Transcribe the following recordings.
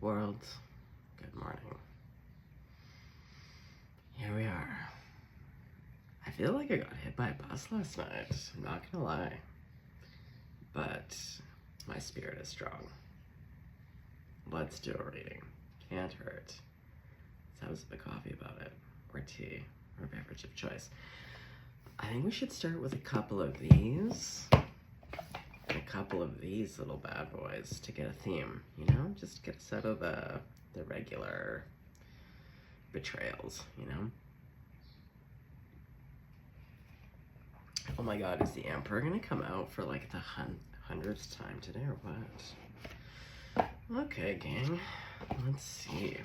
world, good morning. Here we are. I feel like I got hit by a bus last night, I'm not gonna lie. But my spirit is strong. Let's do a reading. Can't hurt. Let's have a sip of coffee about it, or tea, or beverage of choice. I think we should start with a couple of these, and a couple of these little bad boys to get a theme, you know? Just get us out of the regular betrayals, you know? Oh my god, is the Emperor gonna come out for like the 100th time today or what? Okay, gang, let's see.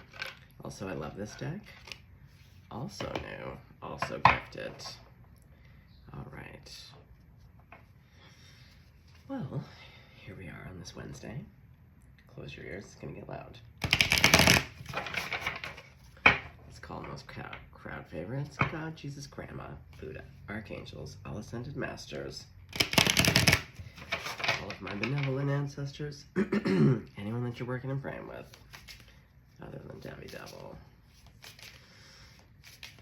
Also, I love this deck. Also new, also gifted. All right. Well, here we are on this Wednesday. Close your ears, it's gonna get loud. Let's call them those crowd favorites. God, Jesus, Grandma, Buddha, Archangels, all ascended masters, all of my benevolent ancestors, anyone that you're working and praying with, other than Debbie Devil.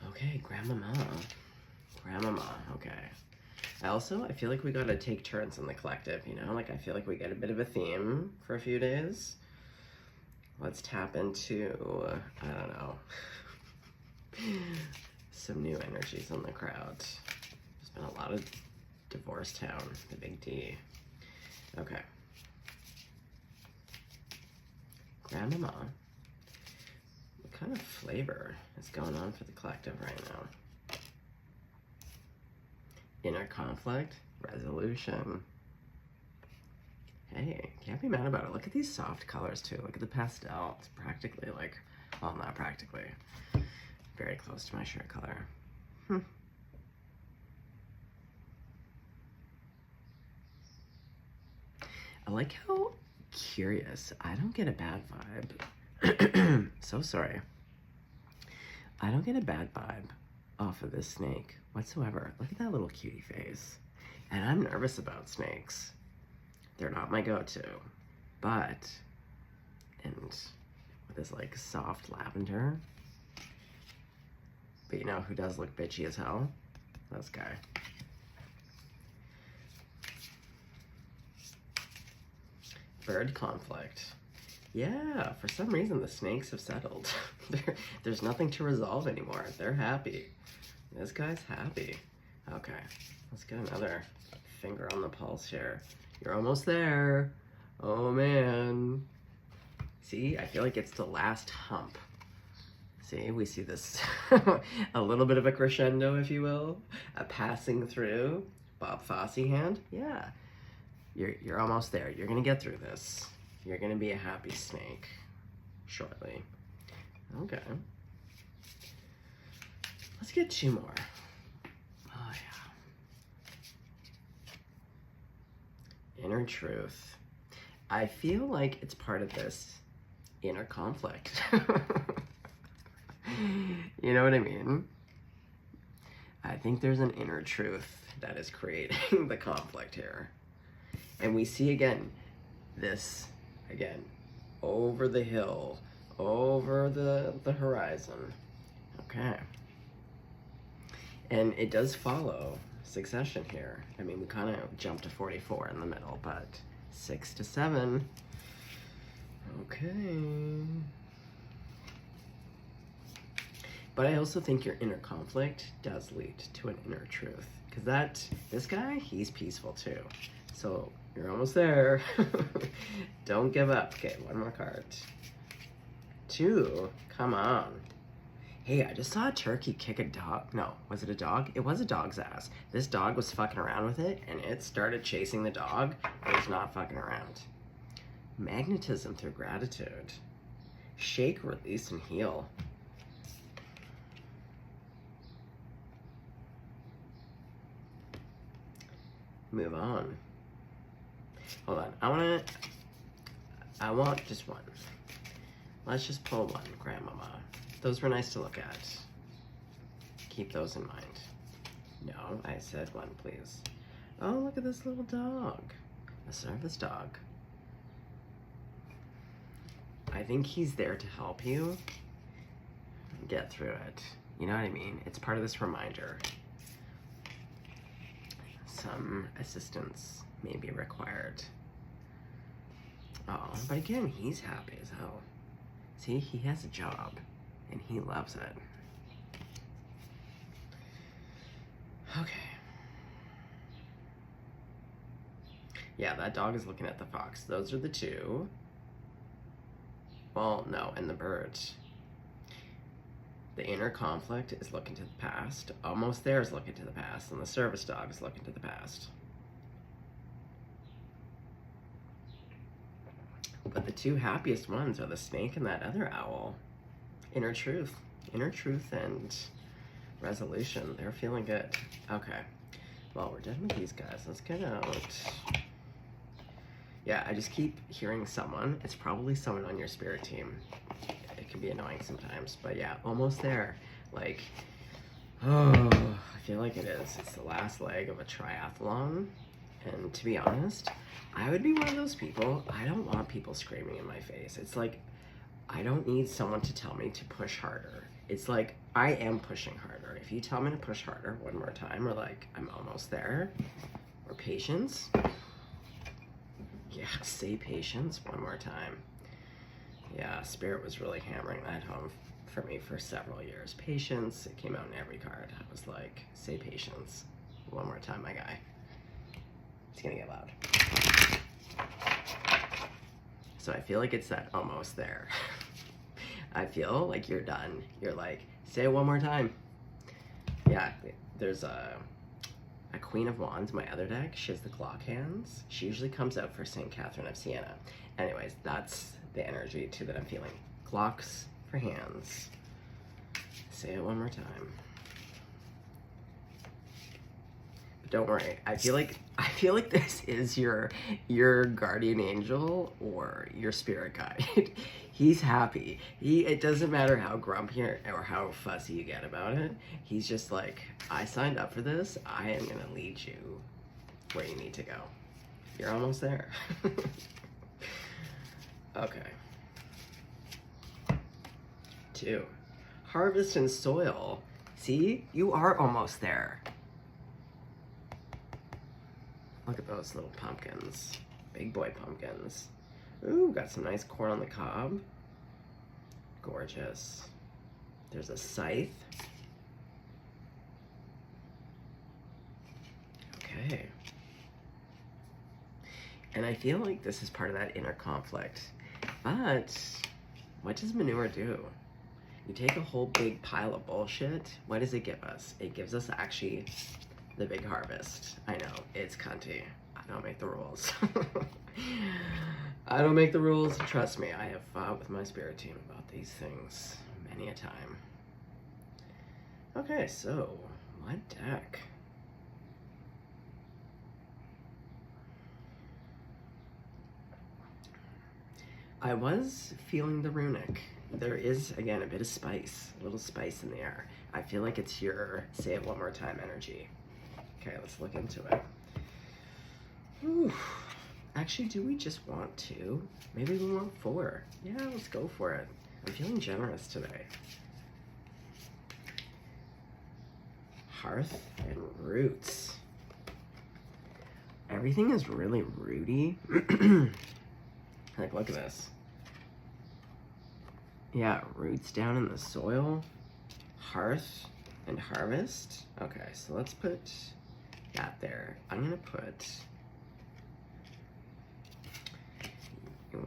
Okay, Grandmama, okay. I feel like we gotta take turns in the collective, you know? Like, I feel like we get a bit of a theme for a few days. Let's tap into, I don't know, some new energies in the crowd. There's been a lot of Divorce Town, the big D. Okay. Grandmama, what kind of flavor is going on for the collective right now? Inner conflict, resolution. Hey, can't be mad about it. Look at these soft colors too. Look at the pastel. It's practically like, well, not practically. Very close to my shirt color. I like how curious. I don't get a bad vibe. So sorry. I don't get a bad vibe off of this snake whatsoever. Look at that little cutie face. And I'm nervous about snakes. They're not my go-to. But, and with this like soft lavender. But you know who does look bitchy as hell? This guy. Bird conflict. Yeah, for some reason the snakes have settled. There's nothing to resolve anymore. They're happy. This guy's happy. Okay, let's get another finger on the pulse here. You're almost there. Oh man. See, I feel like it's the last hump. See, we see this, a little bit of a crescendo, if you will, a passing through. Bob Fosse hand, yeah. You're almost there. You're gonna get through this. You're gonna be a happy snake shortly. Okay. Let's get two more. Oh yeah. Inner truth. I feel like it's part of this inner conflict. You know what I mean? I think there's an inner truth that is creating the conflict here. And we see again, this, again, over the hill, over the horizon. Okay. And it does follow succession here. I mean, we kind of jumped to 44 in the middle, but 6 to 7. Okay. But I also think your inner conflict does lead to an inner truth. Because this guy, he's peaceful too. So you're almost there. Don't give up. Okay, one more card. 2, come on. Hey, I just saw a turkey kick a dog. No, was it a dog? It was a dog's ass. This dog was fucking around with it and it started chasing the dog. It was not fucking around. Magnetism through gratitude. Shake, release, and heal. Move on. Hold on. I want just one. Let's just pull one, Grandmama. Those were nice to look at. Keep those in mind. No, I said one, please. Oh, look at this little dog. A service dog. I think he's there to help you get through it. You know what I mean? It's part of this reminder. Some assistance may be required. Oh, but again, he's happy as hell. See, he has a job and he loves it. Okay. Yeah, that dog is looking at the fox. Those are the two. Well, no, and the birds. The inner conflict is looking to the past. Almost there is looking to the past. And the service dog is looking to the past. But the two happiest ones are the snake and that other owl. Inner truth. Inner truth and resolution. They're feeling good. Okay. Well, we're done with these guys. Let's get out. Yeah, I just keep hearing someone. It's probably someone on your spirit team. It can be annoying sometimes, but yeah, almost there. Like, oh, I feel like it is. It's the last leg of a triathlon. And to be honest, I would be one of those people. I don't want people screaming in my face. It's like, I don't need someone to tell me to push harder. It's like, I am pushing harder. If you tell me to push harder one more time, or like, I'm almost there, or patience, yeah, say patience one more time. Yeah, Spirit was really hammering that home for me for several years. Patience, it came out in every card. I was like, say patience one more time, my guy. It's gonna get loud. So I feel like it's that almost there. I feel like you're done. You're like, say it one more time. Yeah, there's a Queen of Wands, my other deck. She has the clock hands. She usually comes out for St. Catherine of Siena. Anyways, that's the energy too that I'm feeling. Clocks for hands. Say it one more time. But don't worry. I feel like this is your guardian angel or your spirit guide. He's happy. It doesn't matter how grumpy or how fussy you get about it. He's just like, I signed up for this. I am gonna lead you where you need to go. You're almost there. Okay. 2. Harvest and soil. See, you are almost there. Look at those little pumpkins. Big boy pumpkins. Ooh, got some nice corn on the cob. Gorgeous. There's a scythe. Okay. And I feel like this is part of that inner conflict. But what does manure do? You take a whole big pile of bullshit, what does it give us? It gives us actually the big harvest. I know, it's cunty. I don't make the rules. I don't make the rules. Trust me, I have fought with my spirit team about these things many a time. Okay, so what deck? I was feeling the runic. There is, again, a bit of spice, a little spice in the air. I feel like it's your say it one more time energy. Okay, let's look into it. Whew. Actually, do we just want 2? Maybe we want 4. Yeah, let's go for it. I'm feeling generous today. Hearth and roots. Everything is really rooty. Like, look at this. Yeah, roots down in the soil. Hearth and harvest. Okay, so let's put that there. I'm gonna put...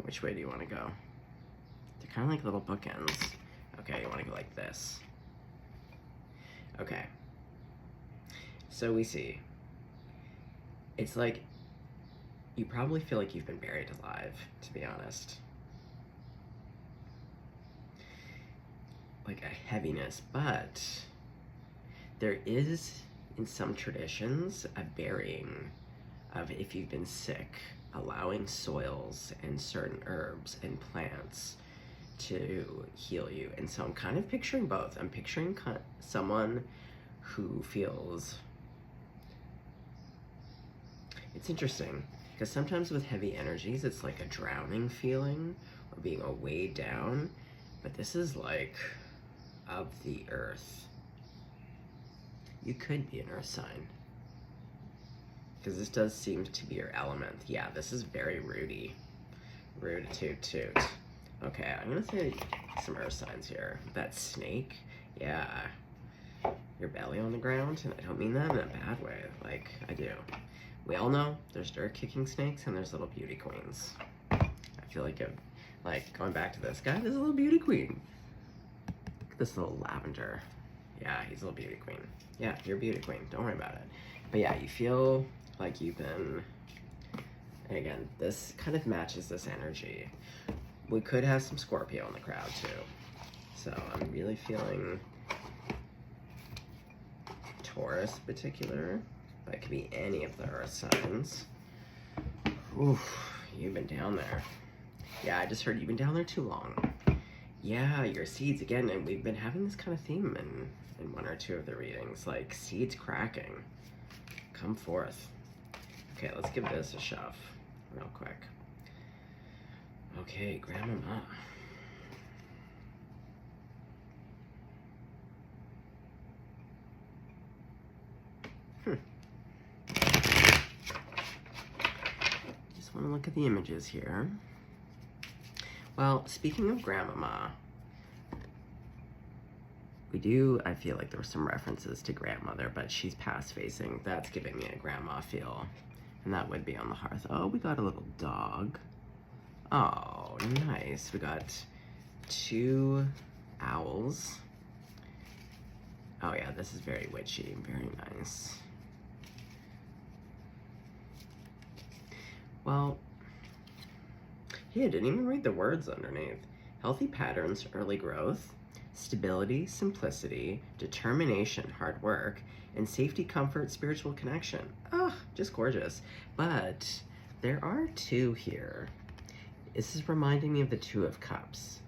Which way do you want to go? They're kind of like little bookends. Okay, you want to go like this. Okay. So we see. It's like, you probably feel like you've been buried alive, to be honest. Like a heaviness, but there is, in some traditions, a burying of if you've been sick, allowing soils and certain herbs and plants to heal you. And so I'm kind of picturing both. I'm picturing someone who feels... It's interesting, Because sometimes with heavy energies, it's like a drowning feeling or being weighed down. But this is like of the earth. You could be an earth sign. Because this does seem to be your element. Yeah, this is very rooty. Rude toot toot. Okay, I'm gonna say some earth signs here. That snake, yeah. Your belly on the ground, and I don't mean that in a bad way. Like, I do. We all know there's dirt kicking snakes and there's little beauty queens. I feel like going back to this guy, there's a little beauty queen. Look at this little lavender. Yeah, he's a little beauty queen. Yeah, you're a beauty queen. Don't worry about it. But yeah, you feel like you've been, and again, this kind of matches this energy. We could have some Scorpio in the crowd too. So I'm really feeling Taurus in particular. That could be any of the earth signs. Oof, you've been down there. Yeah, I just heard you've been down there too long. Yeah, your seeds again, and we've been having this kind of theme in one or two of the readings, like seeds cracking. Come forth. Okay, let's give this a shove real quick. Okay, Grandmama. Just want to look at the images here. Well, speaking of Grandmama, I feel like there were some references to grandmother, but she's past facing. That's giving me a grandma feel. And that would be on the hearth. Oh, we got a little dog. Oh, nice. We got 2 owls. Oh yeah, this is very witchy. Very nice. Well, yeah, I didn't even read the words underneath. Healthy patterns, early growth, stability, simplicity, determination, hard work, and safety, comfort, spiritual connection. Ah, just gorgeous. But there are 2 here. This is reminding me of the 2 of Cups.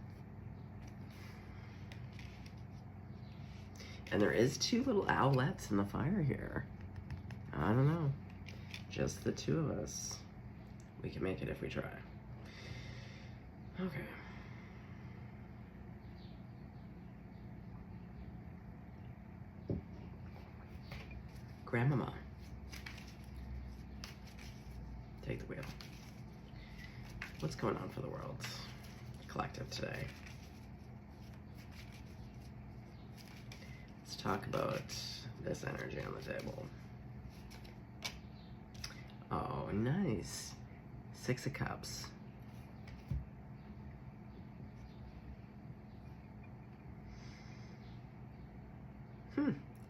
And there is 2 little owlets in the fire here. I don't know. Just the 2 of us. We can make it if we try. Okay. Grandmama. Take the wheel. What's going on for the world collective today? Let's talk about this energy on the table. Oh, nice. 6 of Cups.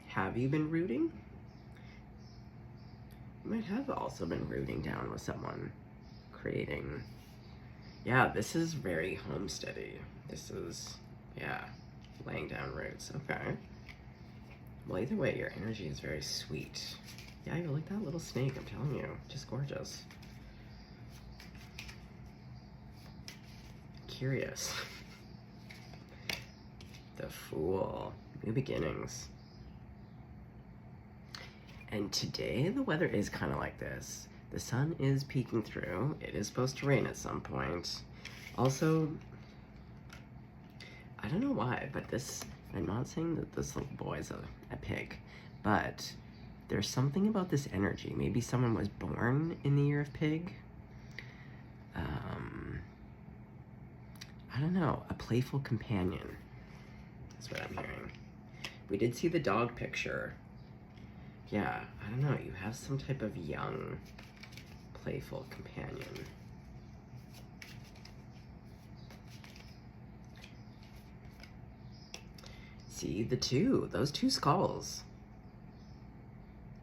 Have you been rooting? You might have also been rooting down with someone, creating. Yeah, this is very homesteady. This is, yeah, laying down roots. Okay. Well, either way, your energy is very sweet. Yeah, you're like that little snake, I'm telling you. Just gorgeous. Curious. The Fool. New beginnings. And today the weather is kind of like this. The sun is peeking through. It is supposed to rain at some point. Also, I don't know why, but I'm not saying that this little boy is a pig, but there's something about this energy. Maybe someone was born in the year of pig. I don't know, a playful companion. That's what I'm hearing. We did see the dog picture. Yeah, I don't know, you have some type of young, playful companion. See, those 2 skulls.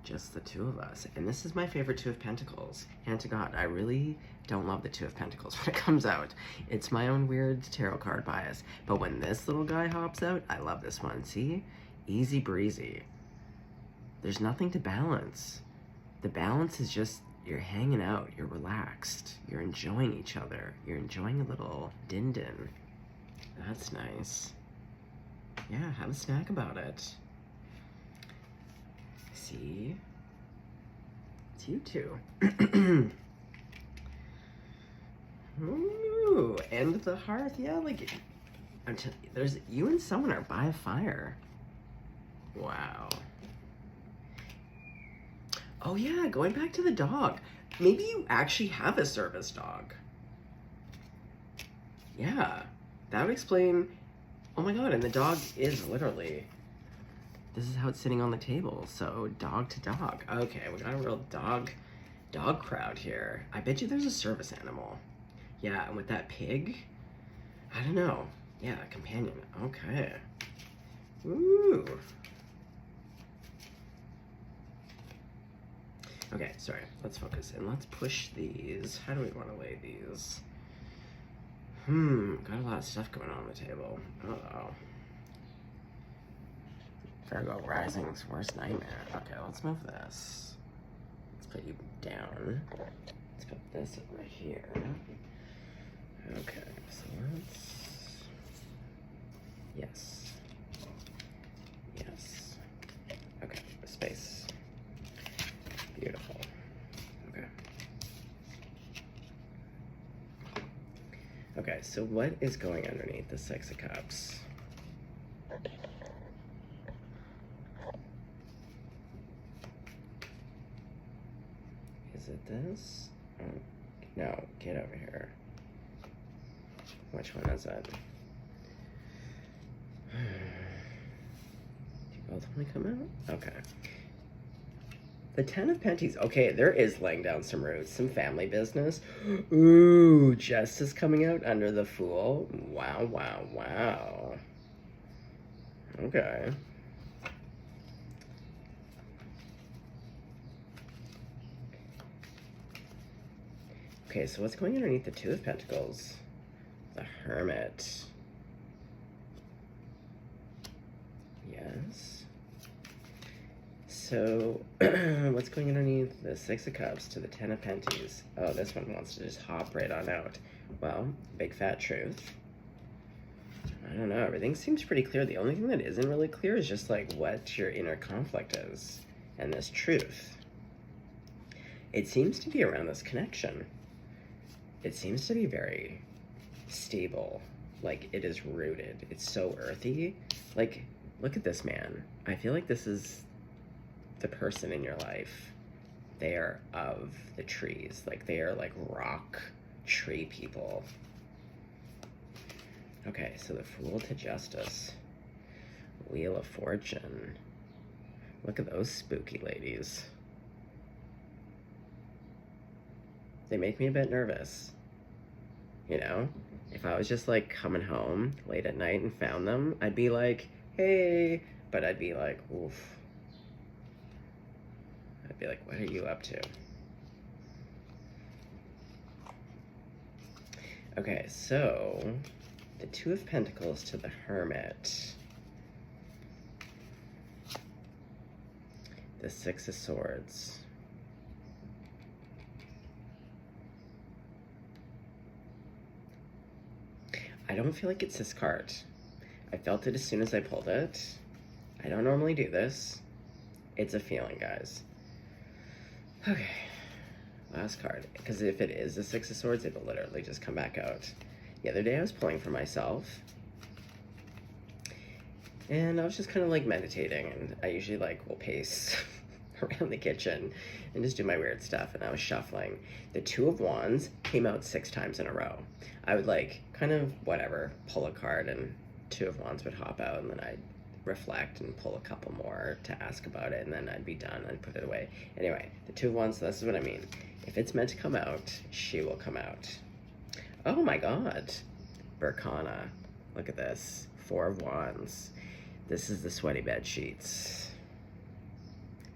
Just the 2 of us. And this is my favorite 2 of Pentacles. Hand to God, I really don't love the 2 of Pentacles when it comes out. It's my own weird tarot card bias. But when this little guy hops out, I love this one. See? Easy breezy. There's nothing to balance. The balance is just, you're hanging out, you're relaxed, you're enjoying each other, you're enjoying a little din-din. That's nice. Yeah, have a snack about it. See? It's you 2. Ooh, and the hearth. Yeah, like, there's you and someone are by a fire. Wow. Oh yeah, going back to the dog. Maybe you actually have a service dog. Yeah, that would explain. Oh my god, and the dog is literally. This is how it's sitting on the table. So dog to dog. Okay, we got a real dog crowd here. I bet you there's a service animal. Yeah, and with that pig, I don't know. Yeah, companion. Okay. Ooh. Okay, sorry. Let's focus and let's push these. How do we want to lay these? Got a lot of stuff going on the table. Uh-oh. Virgo Rising's worst nightmare. Okay, let's move this. Let's put you down. Let's put this over here. Okay, so let's... Yes. Yes. Okay, space. Beautiful. Okay. Okay, so what is going underneath the Six of Cups? Is it this? Oh, no, get over here. Which one is it? Do you both want to come out? Okay. The Ten of Pentacles. Okay, there is laying down some roots, some family business. Ooh, Justice coming out under the Fool. Wow, wow, wow. Okay. Okay, so what's going underneath the Two of Pentacles? The Hermit. Yes. So, what's going underneath the Six of Cups to the Ten of Pentacles? Oh, this one wants to just hop right on out. Well, big fat truth. I don't know, everything seems pretty clear. The only thing that isn't really clear is just like what your inner conflict is and this truth. It seems to be around this connection. It seems to be very stable. Like, it is rooted. It's so earthy. Like, look at this man. I feel like this is the person in your life. They are of the trees. Like, they are like rock tree people. Okay, so the Fool to Justice. Wheel of Fortune. Look at those spooky ladies. They make me a bit nervous. You know? If I was just like coming home late at night and found them, I'd be like, hey, but I'd be like, oof. I'd be like, what are you up to? Okay, so the Two of Pentacles to the Hermit. The Six of Swords. I don't feel like it's this card. I felt it as soon as I pulled it. I don't normally do this. It's a feeling, guys. Okay. Last card. Because if it is the Six of Swords, it'll literally just come back out. The other day I was pulling for myself. And I was just kind of like meditating. And I usually like will pace around the kitchen and just do my weird stuff. And I was shuffling. The Two of Wands came out 6 times in a row. I would like kind of whatever, pull a card and Two of Wands would hop out, and then I'd reflect and pull a couple more to ask about it, and then I'd be done and put it away. Anyway, the Two of Wands, this is what I mean. If it's meant to come out, she will come out. Oh my god. Berkana. Look at this. 4 of Wands. This is the sweaty bed sheets.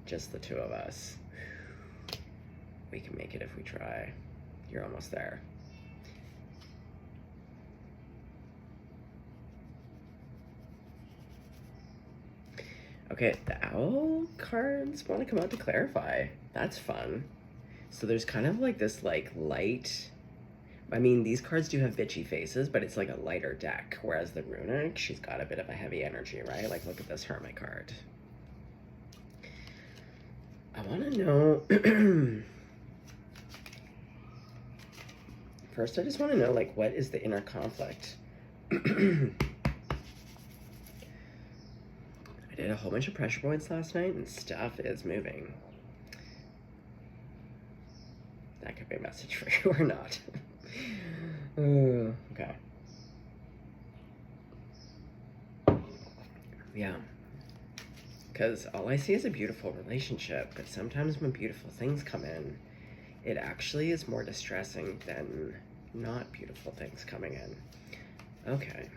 Just the two of us. We can make it if we try. You're almost there. Okay, the owl cards want to come out to clarify. That's fun. So there's kind of like this like light, I mean, these cards do have bitchy faces, but it's like a lighter deck, whereas the Runic, she's got a bit of a heavy energy, right? Like, look at this Hermit card. I want to know First, I just want to know, like, what is the inner conflict? I did a whole bunch of pressure points last night, and stuff is moving. That could be a message for you or not. Okay. Yeah. Because all I see is a beautiful relationship, but sometimes when beautiful things come in, it actually is more distressing than not beautiful things coming in. Okay.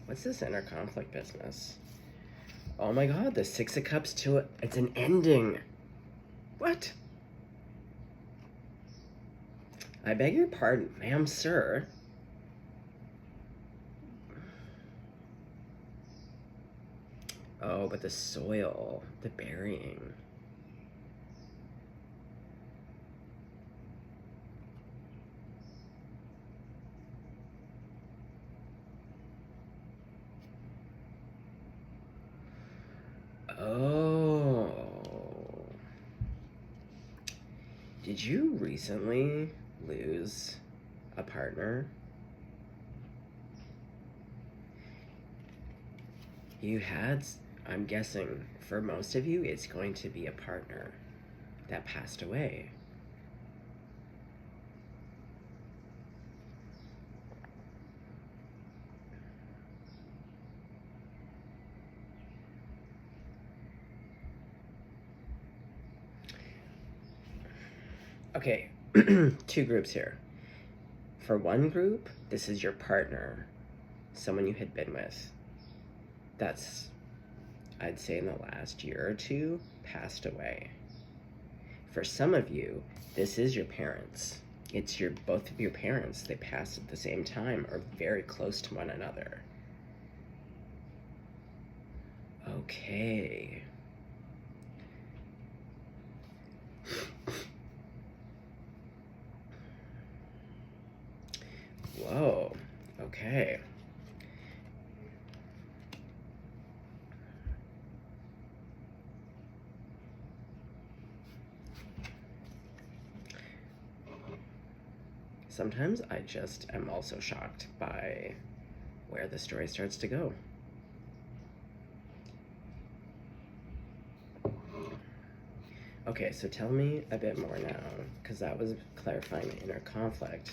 What's this inner conflict business? Oh my god, the Six of Cups to it's an ending. What? I beg your pardon, ma'am, sir. Oh, but the soil, the burying. Oh. Did you recently lose a partner? You had, I'm guessing, for most of you, it's going to be a partner that passed away. Okay, two groups here. For one group, this is your partner, someone you had been with. That's, I'd say in the last year or two, passed away. For some of you, this is your parents. It's both of your parents. They passed at the same time or very close to one another. Okay. Whoa. Okay. Sometimes I just am also shocked by where the story starts to go. Okay, so tell me a bit more now, because that was clarifying the inner conflict.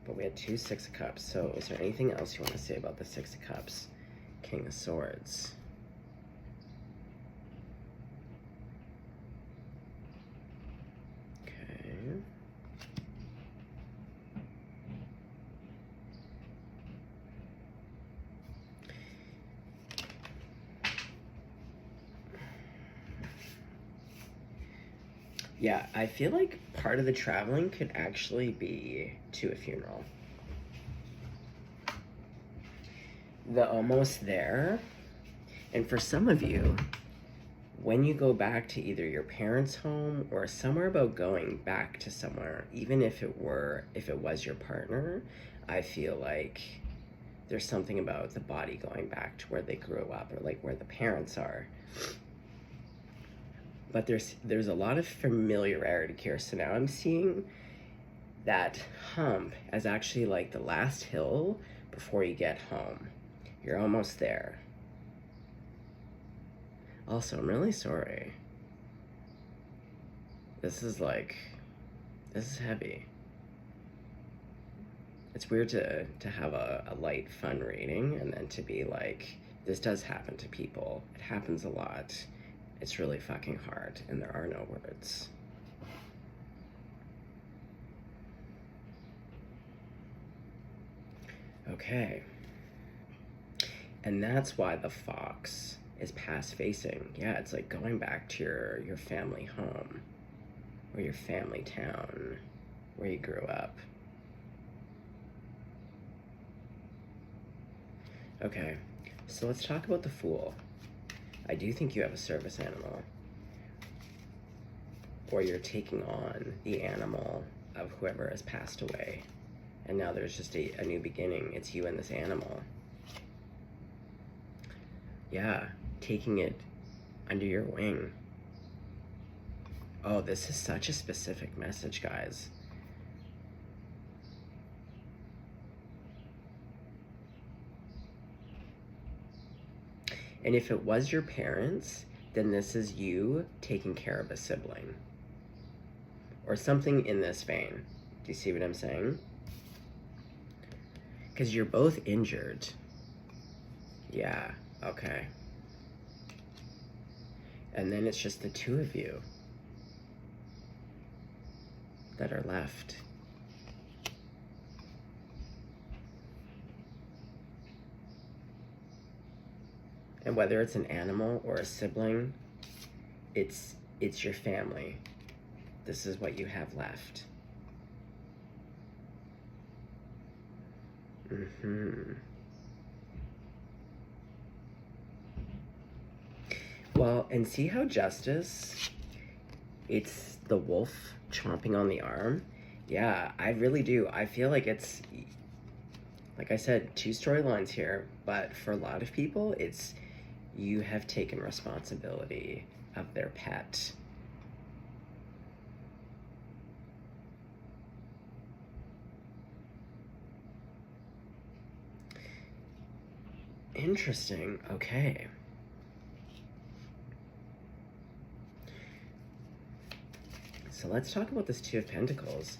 But we had two Six of Cups, so is there anything else you want to say about the Six of Cups? King of Swords. Okay. Yeah, I feel like part of the traveling could actually be to a funeral. The almost there. And for some of you, when you go back to either your parents' home or somewhere about going back to somewhere, even if it was your partner, I feel like there's something about the body going back to where they grew up or like where the parents are. But there's a lot of familiarity here. So now I'm seeing that hump as actually like the last hill before you get home. You're almost there. Also, I'm really sorry. This is heavy. It's weird to have a light, fun reading and then to be like, this does happen to people. It happens a lot. It's really fucking hard, and there are no words. Okay. And that's why the fox is past facing. Yeah, it's like going back to your family home or your family town where you grew up. Okay, so let's talk about the Fool. I do think you have a service animal. Or you're taking on the animal of whoever has passed away. And now there's just a new beginning. It's you and this animal. Yeah, taking it under your wing. Oh, this is such a specific message, guys. And if it was your parents, then this is you taking care of a sibling. Or something in this vein. Do you see what I'm saying? Because you're both injured. Yeah, okay. And then it's just the two of you that are left. And whether it's an animal or a sibling, it's your family. This is what you have left. Well, and see how Justice, it's the wolf chomping on the arm? Yeah, I really do. I feel like it's, like I said, two storylines here, but for a lot of people, it's you have taken responsibility of their pet. Interesting. Okay. So let's talk about this Two of Pentacles.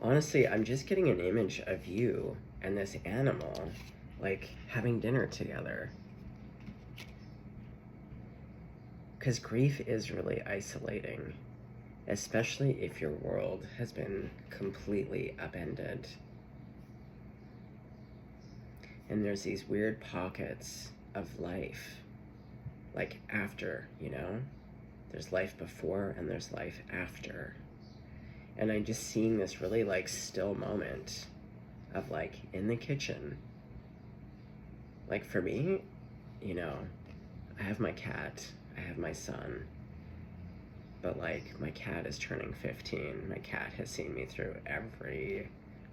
Honestly, I'm just getting an image of you and this animal, like, having dinner together. Because grief is really isolating, especially if your world has been completely upended. And there's these weird pockets of life, like after, you know? There's life before and there's life after. And I'm just seeing this really like still moment of like in the kitchen. Like for me, you know, I have my cat, I have my son, but like my cat is turning 15. My cat has seen me through every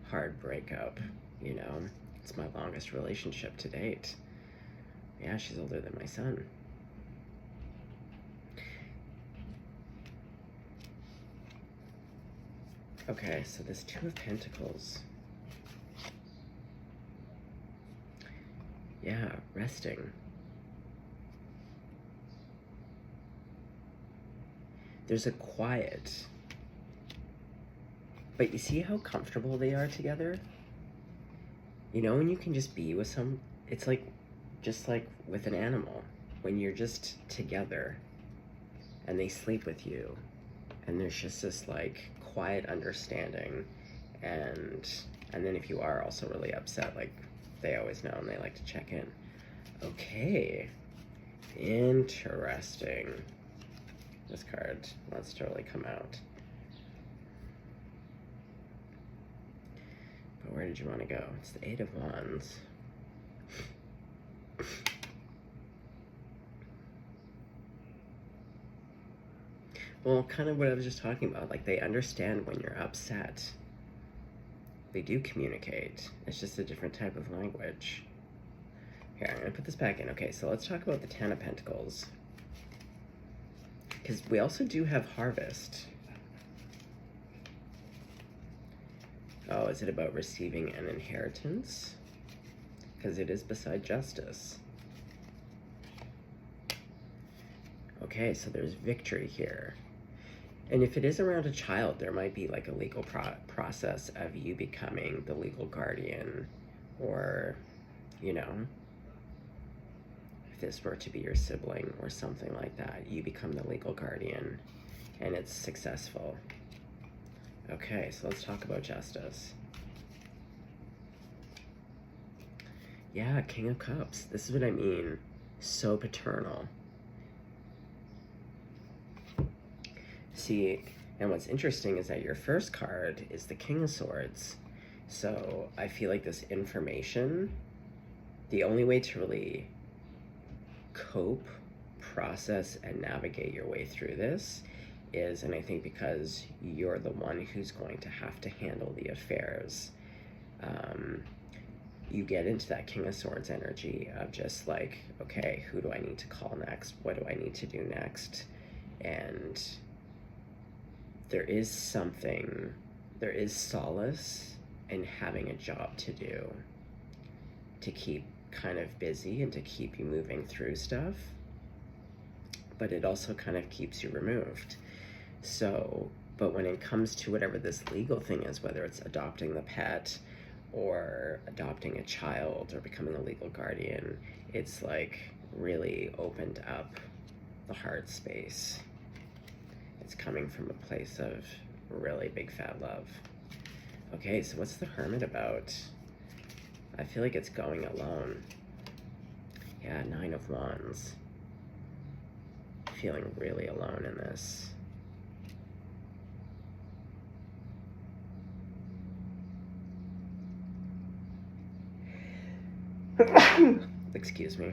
hard breakup, you know? It's my longest relationship to date. Yeah, she's older than my son. Okay, so this Two of Pentacles. Yeah, resting. There's a quiet. But you see how comfortable they are together? You know, when you can just be with some, it's like, just like with an animal. When you're just together and they sleep with you and there's just this like quiet understanding, and then if you are also really upset, like they always know and they like to check in. Okay, interesting. This card wants to really come out. But where did you want to go? It's the Eight of Wands. Well, kind of what I was just talking about. Like, they understand when you're upset. They do communicate. It's just a different type of language. Here, I'm going to put this back in. Okay, so let's talk about the Ten of Pentacles. Because we also do have Harvest. Oh, is it about receiving an inheritance? Because it is beside Justice. Okay, so there's victory here. And if it is around a child, there might be like a legal process of you becoming the legal guardian, or, you know, if this were to be your sibling or something like that, you become the legal guardian and it's successful. Okay, so let's talk about Justice. Yeah, King of Cups. This is what I mean. So paternal. See, and what's interesting is that your first card is the King of Swords. So I feel like this information, the only way to really cope, process, and navigate your way through this is, and I think because you're the one who's going to have to handle the affairs, you get into that King of Swords energy of just like, okay, who do I need to call next? What do I need to do next? And there is solace in having a job to do to keep kind of busy and to keep you moving through stuff, but it also kind of keeps you removed. So, but when it comes to whatever this legal thing is, whether it's adopting the pet or adopting a child or becoming a legal guardian, it's like really opened up the heart space. It's coming from a place of really big fat love. Okay, so what's the Hermit about? I feel like it's going alone. Yeah, 9 of Wands. Feeling really alone in this. Excuse me.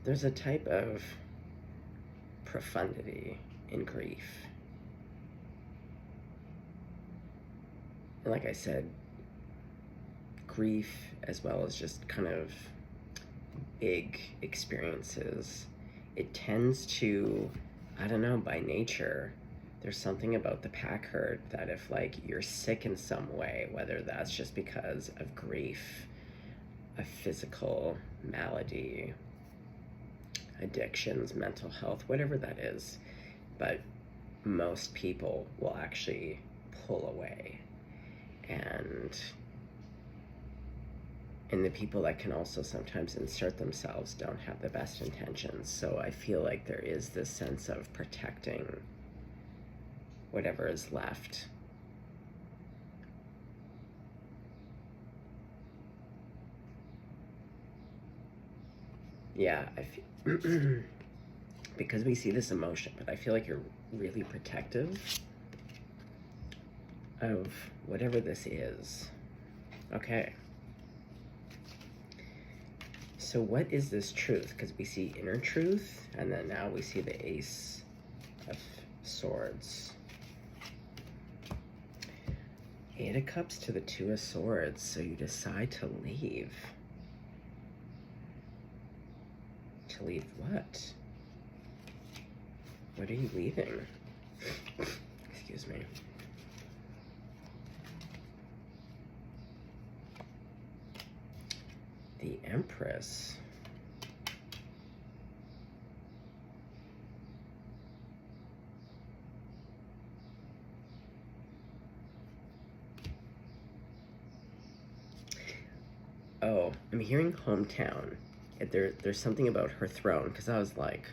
There's a type of profundity in grief. And like I said, grief as well as just kind of big experiences, it tends to, I don't know, by nature, there's something about the pack herd that if like you're sick in some way, whether that's just because of grief, a physical malady, addictions, mental health, whatever that is, but most people will actually pull away. And the people that can also sometimes insert themselves don't have the best intentions. So I feel like there is this sense of protecting whatever is left. Yeah, I feel because we see this emotion, but I feel like you're really protective of whatever this is. Okay. So what is this truth? Because we see inner truth, and then now we see the Ace of Swords. 8 of Cups to the 2 of Swords. So you decide to leave. To leave what? What are you leaving? Excuse me. The Empress. Oh, I'm hearing hometown. There's something about her throne, because I was like,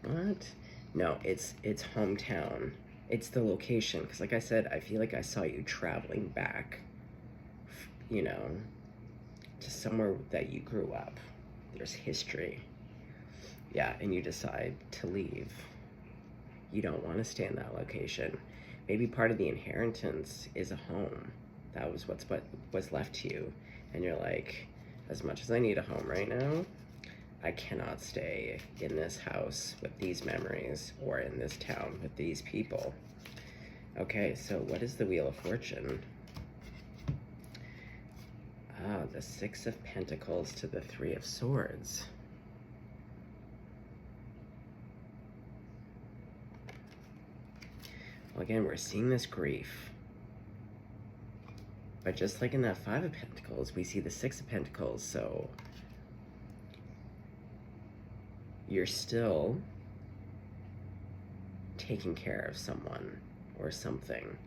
what? No, it's hometown. It's the location, because like I said, I feel like I saw you traveling back, you know, to somewhere that you grew up. There's history. Yeah, and you decide to leave. You don't want to stay in that location. Maybe part of the inheritance is a home. That was what was left to you. And you're like, as much as I need a home right now, I cannot stay in this house with these memories or in this town with these people. Okay, so what is the Wheel of Fortune? Ah, the 6 of Pentacles to the 3 of Swords. Well, again, we're seeing this grief. But just like in that 5 of Pentacles, we see the 6 of Pentacles, so you're still taking care of someone or something.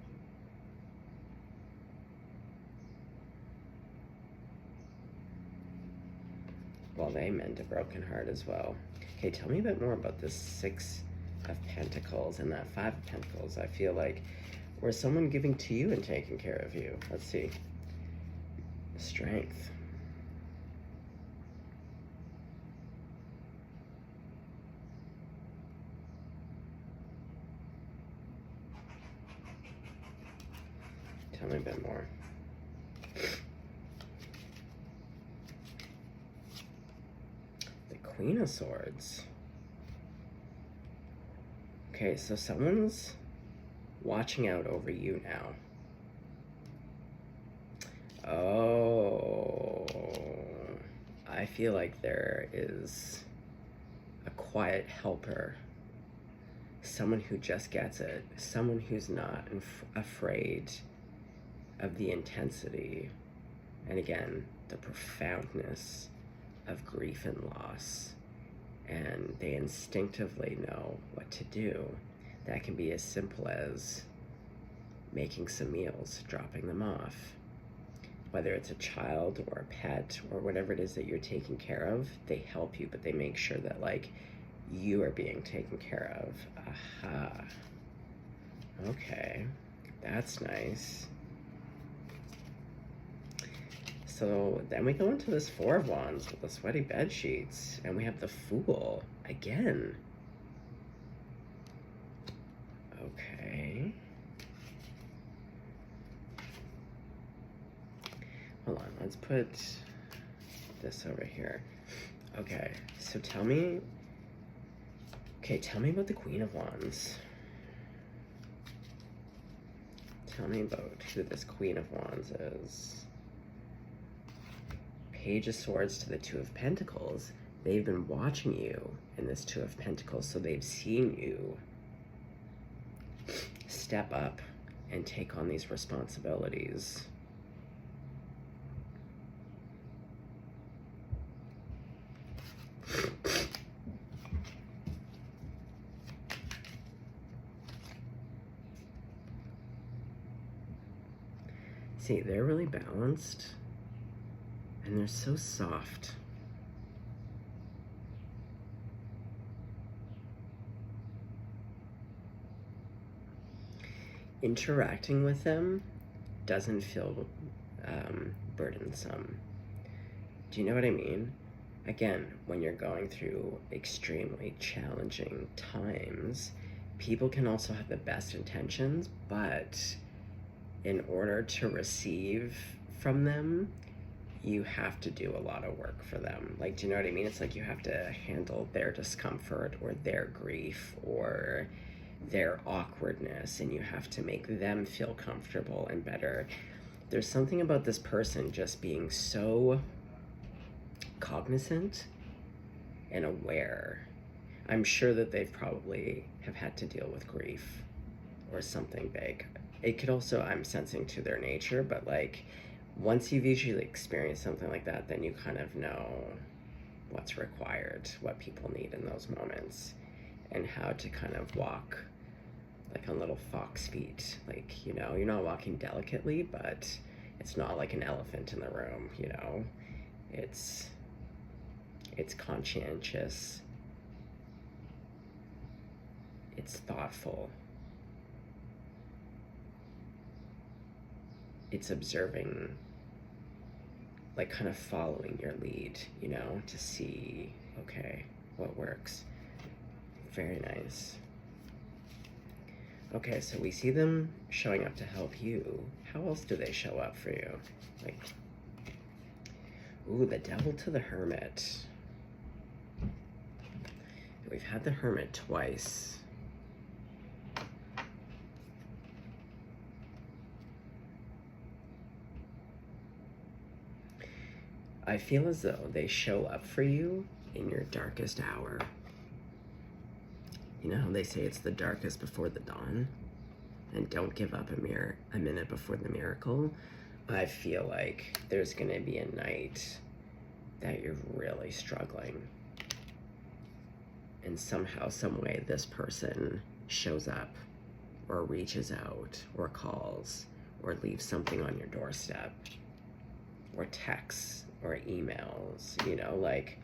Well, they mend a broken heart as well. Okay, tell me a bit more about this 6 of Pentacles and that 5 of Pentacles. I feel like, or someone giving to you and taking care of you. Let's see. Strength. Tell me a bit more. The Queen of Swords. Okay, so someone's watching out over you now. Oh, I feel like there is a quiet helper someone who just gets it, someone who's not afraid of the intensity and, again, the profoundness of grief and loss. And they instinctively know what to do. That can be as simple as making some meals, dropping them off. Whether it's a child or a pet or whatever it is that you're taking care of, they help you, but they make sure that, like, you are being taken care of. Aha. Okay, that's nice. So then we go into this Four of Wands with the sweaty bed sheets, and we have the Fool again. Okay. Hold on, let's put this over here. Okay, so tell me about the Queen of Wands. Tell me about who this Queen of Wands is. Page of Swords to the Two of Pentacles. They've been watching you in this Two of Pentacles, so they've seen you step up and take on these responsibilities. See, they're really balanced, and they're so soft. Interacting with them doesn't feel burdensome. Do you know what I mean? Again, when you're going through extremely challenging times, people can also have the best intentions, but in order to receive from them, you have to do a lot of work for them. Like, do you know what I mean? It's like you have to handle their discomfort or their grief or their awkwardness, and you have to make them feel comfortable and better. There's something about this person just being so cognizant and aware. I'm sure that they've probably have had to deal with grief or something big. It could also, I'm sensing to their nature, but like once you've usually experienced something like that, then you kind of know what's required, what people need in those moments, and how to kind of walk like on little fox feet. Like, you know, you're not walking delicately, but it's not like an elephant in the room, you know? It's conscientious. It's thoughtful. It's observing, like kind of following your lead, you know, to see, okay, what works. Very nice. Okay, so we see them showing up to help you. How else do they show up for you? Like, ooh, the Devil to the Hermit. We've had the Hermit twice. I feel as though they show up for you in your darkest hour. You know how they say it's the darkest before the dawn? And don't give up a minute before the miracle. I feel like there's gonna be a night that you're really struggling. And somehow, some way, this person shows up or reaches out or calls or leaves something on your doorstep or texts or emails, you know, like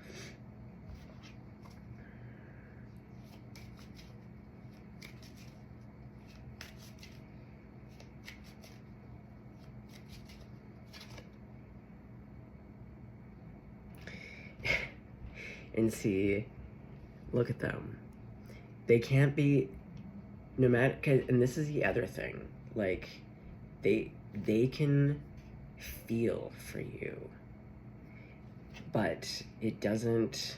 and see, look at them. They can't be, no matter, and this is the other thing, like they can feel for you, but it doesn't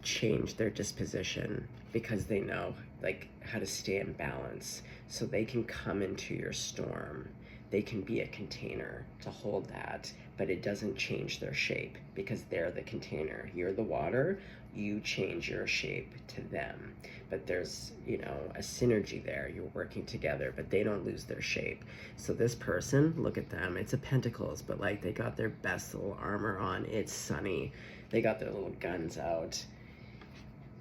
change their disposition, because they know like how to stay in balance, so they can come into your storm. They can be a container to hold that, but it doesn't change their shape, because they're the container. You're the water. you change your shape to them. But there's, you know, a synergy there. You're working together, but they don't lose their shape. So this person, look at them. It's a pentacles, but like they got their best little armor on. It's sunny. They got their little guns out.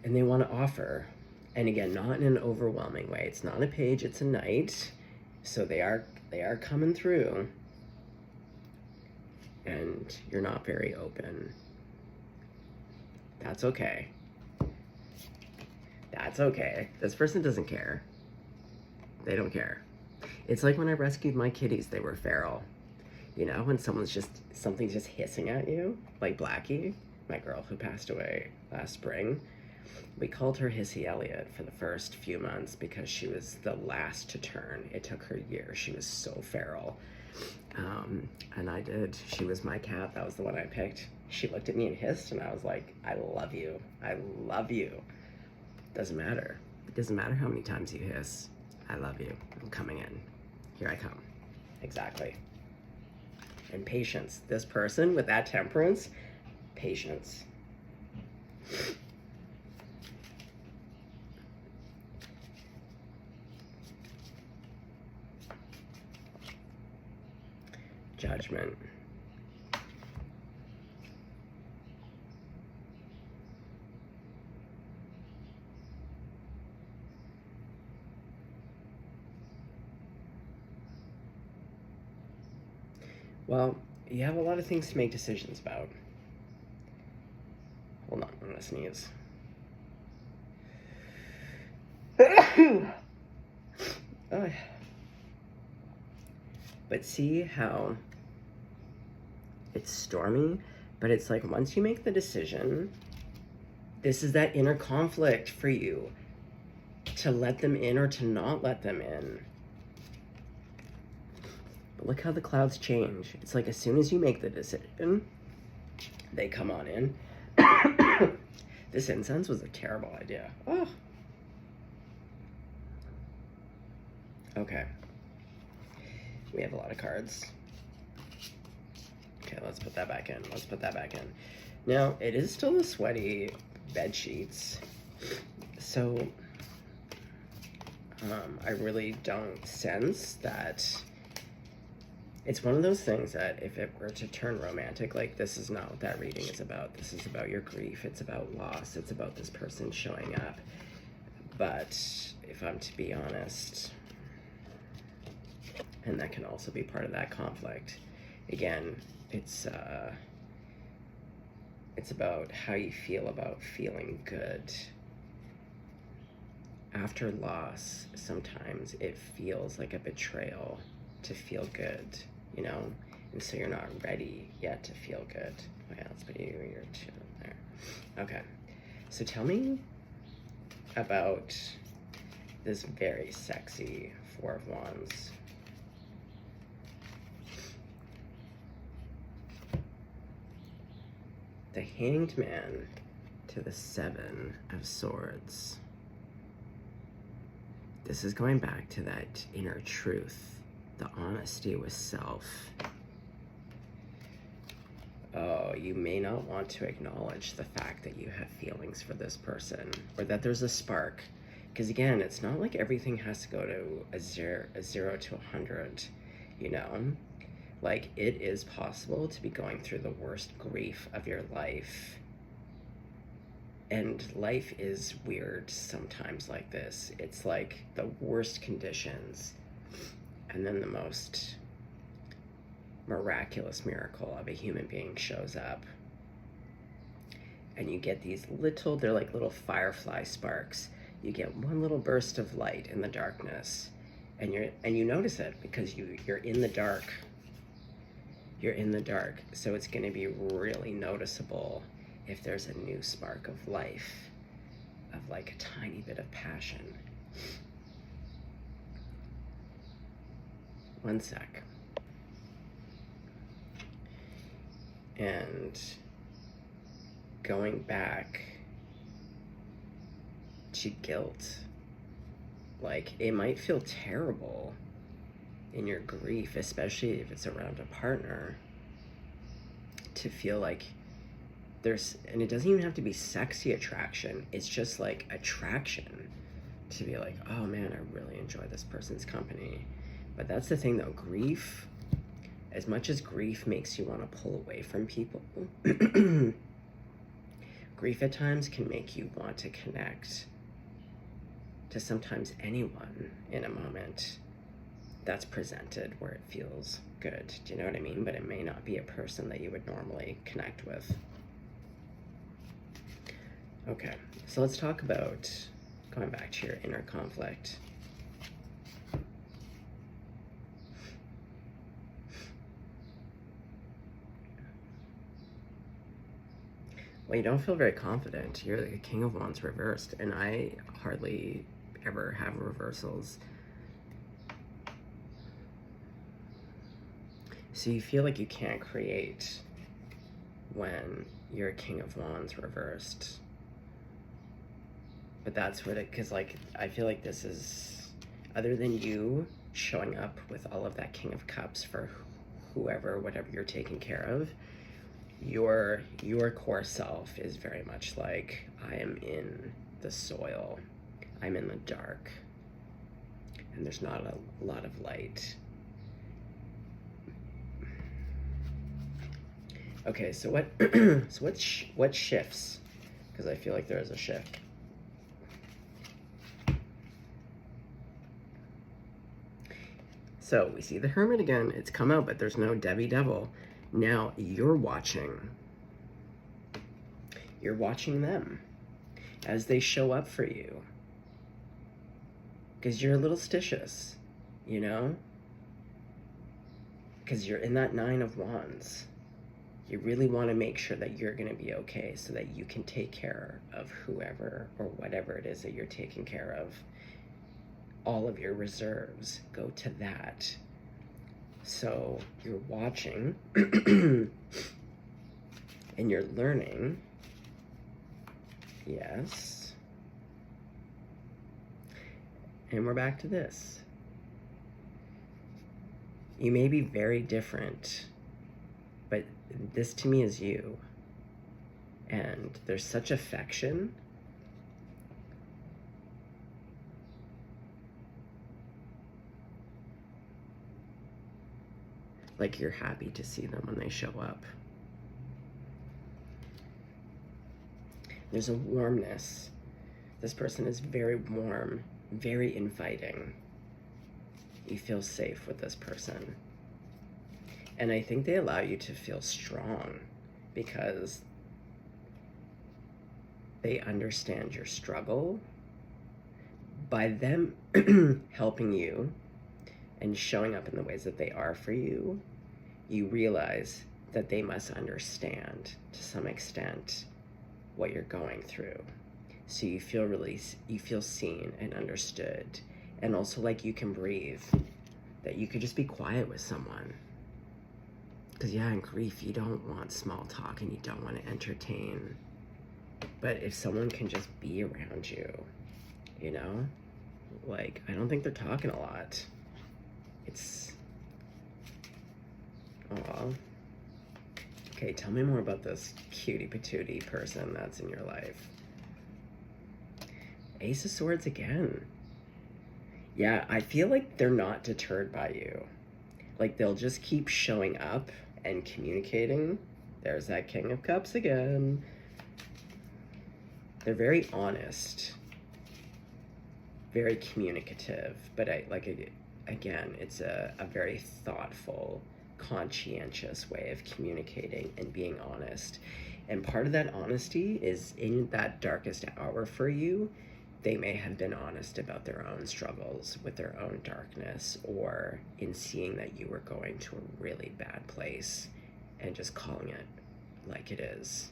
And they want to offer. And again, not in an overwhelming way. It's not a page, it's a knight. So they are coming through. And you're not very open. That's okay. That's okay. This person doesn't care. They don't care. It's like when I rescued my kitties, they were feral. You know, when something's just hissing at you, like Blackie, my girl who passed away last spring. We called her Hissy Elliott for the first few months because she was the last to turn. It took her years. She was so feral. And I did. She was my cat. That was the one I picked. She looked at me and hissed, and I was like, I love you. I love you. Doesn't matter. It doesn't matter how many times you hiss. I love you. I'm coming in. Here I come. Exactly. And patience. This person with that temperance, patience. Judgment. Well, you have a lot of things to make decisions about. Hold on, I'm gonna sneeze. But see how it's stormy, but it's like once you make the decision, this is that inner conflict for you to let them in or to not let them in. But look how the clouds change. It's like as soon as you make the decision, they come on in. This incense was a terrible idea. Oh. Okay. We have a lot of cards. Okay, let's put that back in. Let's put that back in. Now, it is still the sweaty bed sheets. So, I really don't sense that. It's one of those things that if it were to turn romantic, like this is not what that reading is about. This is about your grief. It's about loss. It's about this person showing up. But if I'm to be honest, and that can also be part of that conflict. Again, it's about how you feel about feeling good. After loss, sometimes it feels like a betrayal to feel good, you know? And so you're not ready yet to feel good. Okay, let's put your two there. Okay, so tell me about this very sexy Four of Wands. The Hanged Man to the Seven of Swords. This is going back to that inner truth, the honesty with self. Oh, you may not want to acknowledge the fact that you have feelings for this person or that there's a spark. Because again, it's not like everything has to go to a zero to 100, you know? Like, it is possible to be going through the worst grief of your life. And life is weird sometimes like this. It's like the worst conditions, and then the most miraculous miracle of a human being shows up. And you get these little, they're like little firefly sparks. You get one little burst of light in the darkness, and you notice it because you're in the dark. You're in the dark, so it's going to be really noticeable if there's a new spark of life, of like a tiny bit of passion. One sec. And going back to guilt, like it might feel terrible in your grief, especially if it's around a partner, to feel like and it doesn't even have to be sexy attraction. It's just like attraction to be like, oh man, I really enjoy this person's company. But that's the thing though, grief, as much as grief makes you want to pull away from people, grief at times can make you want to connect to sometimes anyone in a moment that's presented where it feels good. Do you know what I mean? But it may not be a person that you would normally connect with. Okay, so let's talk about going back to your inner conflict. Well, you don't feel very confident. You're the King of Wands reversed, and I hardly ever have reversals. So you feel like you can't create when you're a King of Wands reversed. But that's where because like, I feel like this is, other than you showing up with all of that King of Cups for whoever, whatever you're taking care of, your core self is very much like, I am in the soil, I'm in the dark, and there's not a lot of light. Okay, so what shifts? Because I feel like there is a shift. So we see the Hermit again. It's come out, but there's no Devi Devil. Now you're watching. You're watching them as they show up for you. Because you're a little stitious, you know? Because you're in that Nine of Wands. You really want to make sure that you're going to be okay so that you can take care of whoever or whatever it is that you're taking care of. All of your reserves go to that. So you're watching and you're learning. Yes. And we're back to this. You may be very different, but this to me is you. And there's such affection. Like you're happy to see them when they show up. There's a warmness. This person is very warm, very inviting. You feel safe with this person. And I think they allow you to feel strong because they understand your struggle. By them helping you and showing up in the ways that they are for you, you realize that they must understand to some extent what you're going through. So you feel seen and understood, and also like you can breathe, that you could just be quiet with someone. Because yeah, in grief, you don't want small talk and you don't want to entertain. But if someone can just be around you, you know, like, I don't think they're talking a lot. It's, oh, okay, tell me more about this cutie patootie person that's in your life. Ace of Swords again. Yeah, I feel like they're not deterred by you. Like, they'll just keep showing up and communicating. There's that King of Cups again. They're very honest, very communicative, but again, it's a very thoughtful, conscientious way of communicating and being honest. And part of that honesty is in that darkest hour for you, they may have been honest about their own struggles with their own darkness, or in seeing that you were going to a really bad place and just calling it like it is.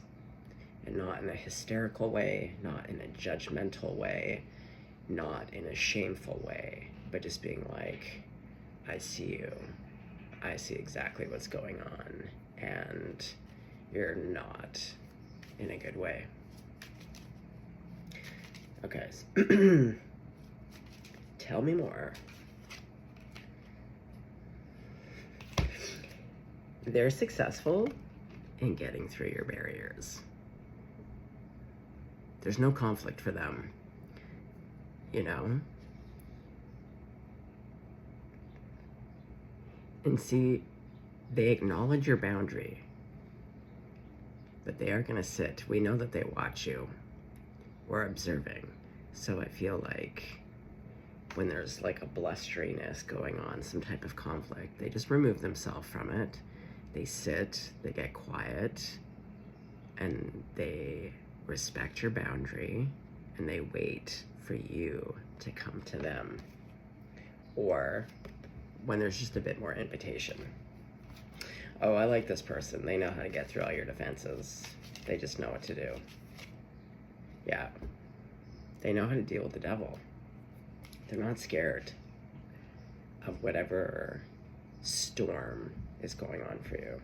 And not in a hysterical way, not in a judgmental way, not in a shameful way, but just being like, I see you. I see exactly what's going on, and you're not in a good way. Okay, tell me more. They're successful in getting through your barriers. There's no conflict for them, you know? And see, they acknowledge your boundary, but they are going to sit. We know that they watch you. We're observing. So I feel like when there's like a blusteriness going on, some type of conflict, they just remove themselves from it. They sit, they get quiet, and they respect your boundary, and they wait for you to come to them. Or when there's just a bit more invitation. Oh, I like this person. They know how to get through all your defenses. They just know what to do. Yeah. They know how to deal with the devil. They're not scared of whatever storm is going on for you.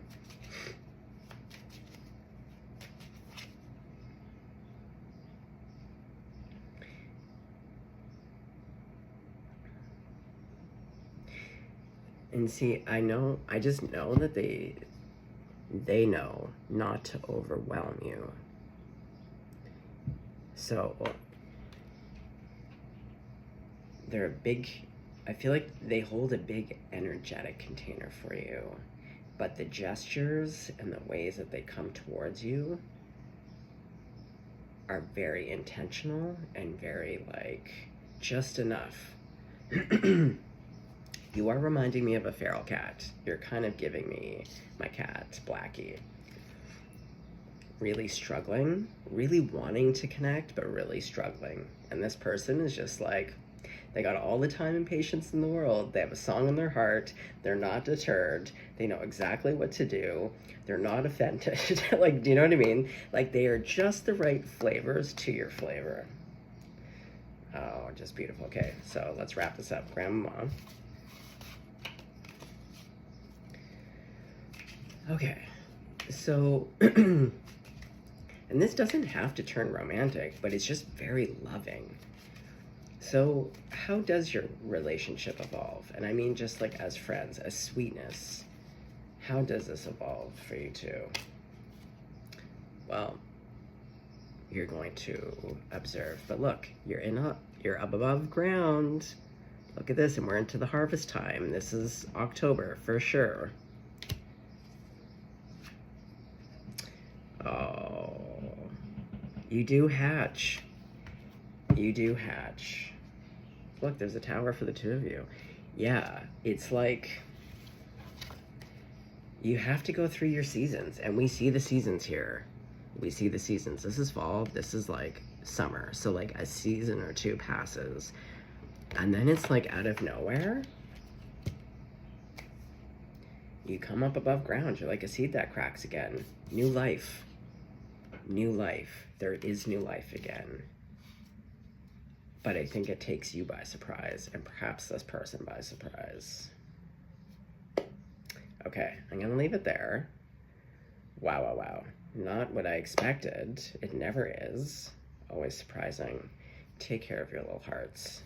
And see, I just know that they know not to overwhelm you. So they're a big, I feel like they hold a big energetic container for you, but the gestures and the ways that they come towards you are very intentional and very like just enough. You are reminding me of a feral cat. You're kind of giving me my cat, Blackie. Really struggling, really wanting to connect, but really struggling. And this person is just like, they got all the time and patience in the world. They have a song in their heart. They're not deterred. They know exactly what to do. They're not offended. Like, do you know what I mean? Like, they are just the right flavors to your flavor. Oh, just beautiful. Okay, so let's wrap this up. Grandma. Okay, so, and this doesn't have to turn romantic, but it's just very loving. So how does your relationship evolve? And I mean just like as friends, as sweetness. How does this evolve for you two? Well, you're going to observe. But look, you're up above ground. Look at this, and we're into the harvest time. This is October for sure. Oh, you do hatch. You do hatch. Look, there's a tower for the two of you. Yeah, it's like you have to go through your seasons, and we see the seasons here. We see the seasons. This is fall, this is like summer. So like a season or two passes, and then it's like out of nowhere, you come up above ground. You're like a seed that cracks again. New life. New life. There is new life again. But I think it takes you by surprise, and perhaps this person by surprise. Okay, I'm gonna leave it there. Wow, wow, wow. Not what I expected. It never is. Always surprising. Take care of your little hearts.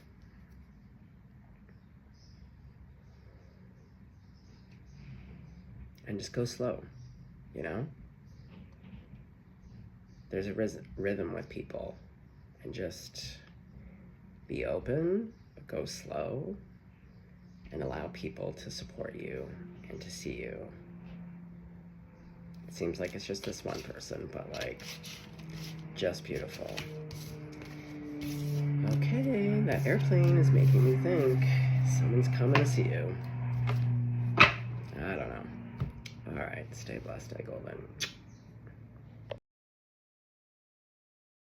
And just go slow, you know? There's a rhythm with people, and just be open, but go slow, and allow people to support you and to see you. It seems like it's just this one person, but like, just beautiful. Okay, that airplane is making me think someone's coming to see you. I don't know. All right, stay blessed, stay golden.